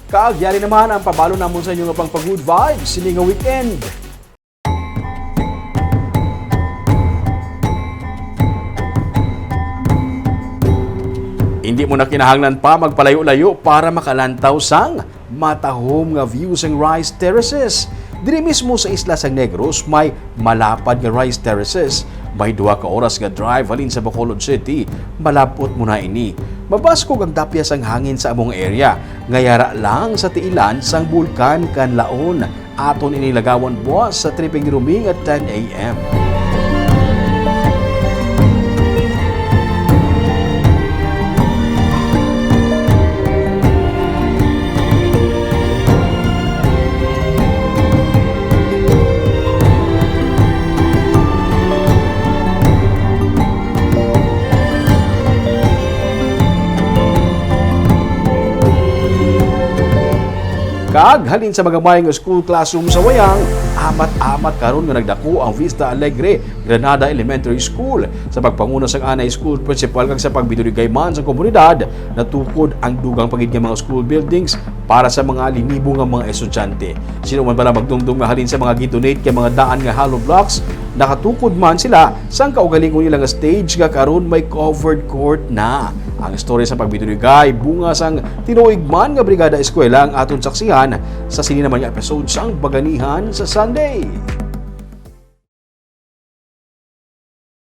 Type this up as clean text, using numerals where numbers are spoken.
Kaagyari naman ang pabalo namon sa inyo nga pang good vibes sini nga weekend. Hindi mo na kinahanglan pa magpalayo-layo para makalantaw sang matahom nga views ang Rice Terraces. Diri mismo sa isla sang Negros may malapad nga Rice Terraces. May 2 ka oras nga drive halin sa Bacolod City. Malapot mo na ini. Mabaskog ang tapyas ang hangin sa among area. Ngayara lang sa tiilan sang bulkan Kanlaon. Aton inilagawan buwas sa tripping ruming at 10 a.m. Kag halin sa mga mayang school classroom sa Wayang, amat-amat karon nga nagdako ang Vista Alegre Granada Elementary School sa pagpanguna sang anay school principal kag sa pagbidurigayman sa komunidad natukod ang dugang pagid nga mga school buildings para sa mga linibo nga mga estudyante. Sino man bala magdumdum nga halin sa mga gidonate kay mga daan nga hollow blocks, nakatukod man sila sang kaugalingon nila nga stage nga karon may covered court na. Ang istorya sa pagbidurigay bunga sang tinuigman nga brigada eskwela ang aton saksihan sa sini naman nga episode sang Baganihan sa Sunday.